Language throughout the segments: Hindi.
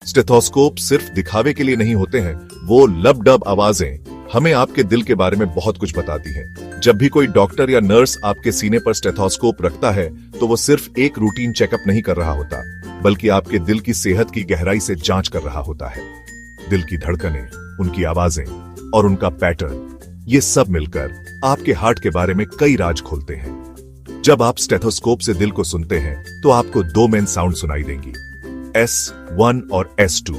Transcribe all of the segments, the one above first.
स्टेथोस्कोप सिर्फ दिखावे के लिए नहीं होते हैं, वो लब-डब आवाजें हमें आपके दिल के बारे में बहुत कुछ बताती हैं। जब भी कोई डॉक्टर या नर्स आपके सीने पर स्टेथोस्कोप रखता है, तो वो सिर्फ एक रूटीन चेकअप नहीं कर रहा होता, बल्कि आपके दिल की सेहत की गहराई से जांच कर रहा होता है। दिल की धड़कनें, उनकी आवाजें और उनका पैटर्न, ये सब मिलकर आपके हार्ट के बारे में कई राज खोलते हैं। जब आप स्टेथोस्कोप से दिल को सुनते हैं, तो आपको दो मेन साउंड सुनाई देंगी, S1 और S2।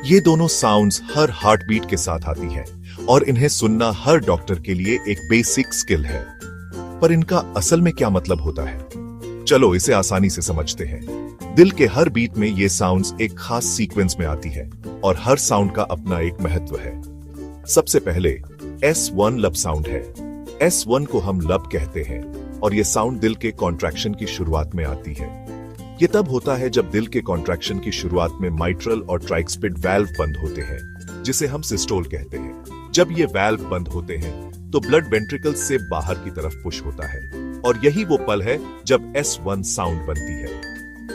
ये दोनों साउंड्स हर हार्ट बीट के साथ आती हैं और इन्हें सुनना हर डॉक्टर के लिए एक बेसिक स्किल है। पर इनका असल में क्या मतलब होता है? चलो इसे आसानी से समझते हैं। दिल के हर बीट में ये साउंड्स एक खास सीक्वेंस में आती है और हर साउंड का अपना एक महत्व है। सबसे पहले S1 लब साउंड है। S1 को हम लब कहते हैं और ये साउंड दिल के कॉन्ट्रैक्शन की शुरुआत में आती है। ये तब होता है जब दिल के कॉन्ट्रैक्शन की शुरुआत में माइट्रल और ट्राइक्स्पिड वाल्व बंद होते हैं, जिसे हम सिस्टोल कहते हैं। जब ये वाल्व बंद होते हैं, तो ब्लड वेंट्रिकल से बाहर की तरफ पुश होता है और यही वो पल है जब S1 साउंड बनती है।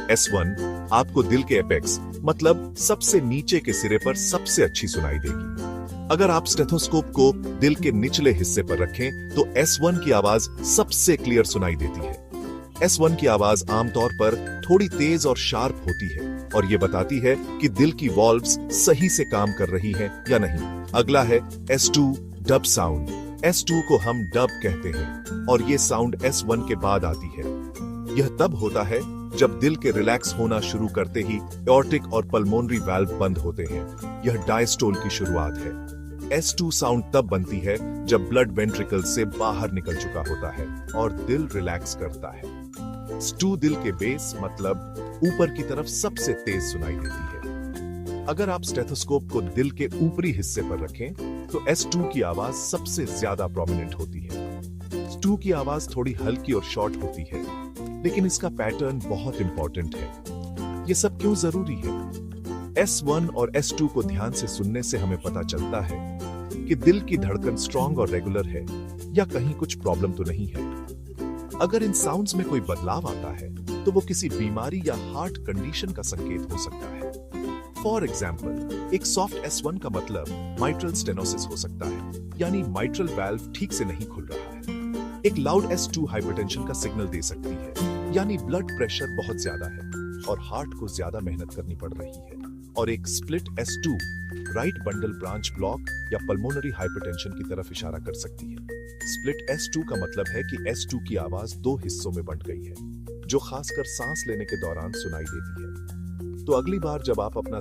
S1 आपको दिल के एपेक्स, मतलब सबसे नीचे के सिरे पर सबसे अच्छी सुनाई देगी। अगर आप स्टेथोस्कोप को दिल के निचले हिस्से पर रखें, तो S1 की आवाज सबसे क्लियर सुनाई देती है। S1 की आवाज आमतौर पर थोड़ी तेज और शार्प होती है और ये बताती है कि दिल की वॉल्व्स सही से काम कर रही हैं या नहीं। अगला है S2 डब साउंड। S2 को हम डब कहते हैं और ये साउंड S1 के बाद आती है। यह तब होता है जब दिल के रिलैक्स होना शुरू करते ही एओर्टिक और पल्मोनरी वाल्व बंद होते हैं। यह डायस्टोल की शुरुआत है। S2 साउंड तब बनती है जब ब्लड वेंट्रिकल से बाहर निकल चुका होता है और दिल रिलैक्स करता है। S2 दिल के बेस, मतलब ऊपर की तरफ सबसे तेज सुनाई देती है। अगर आप स्टेथोस्कोप को दिल के ऊपरी हिस्से पर रखें, तो S2 की आवाज सबसे ज्यादा प्रोमिनेंट होती है। S2 की आवाज थोड़ी हल्की और शॉर्ट होती है, लेकिन इसका पैटर्न बहुत इंपॉर्टेंट है। ये सब क्यों जरूरी है? S1 और S2 को ध्यान से सुनने से हमें पता चलता है कि दिल की धड़कन स्ट्रांग और रेगुलर है या कहीं कुछ प्रॉब्लम तो नहीं है। अगर इन साउंड्स में कोई बदलाव आता है, तो वो किसी बीमारी या हार्ट कंडीशन का संकेत हो सकता है। फॉर एग्जाम्पल, एक सॉफ्ट S1 का मतलब माइट्रल स्टेनोसिस हो सकता है, यानी माइट्रल वाल्व ठीक से नहीं खुल रहा है। एक लाउड S2 हाइपरटेंशन का सिग्नल दे सकती है, यानी ब्लड प्रेशर बहुत ज्यादा है और हार्ट को ज्यादा मेहनत करनी पड़ रही है। और एक split S2 right bundle branch block या पल्मोनरी हाइपरटेंशन की तरफ इशारा कर सकती है। स्प्लिट S2 का मतलब है कि S2 की आवाज दो हिस्सों में बंट गई है, जो खासकर सांस लेने के दौरान सुनाई देती है। तो अगली बार जब आप अपना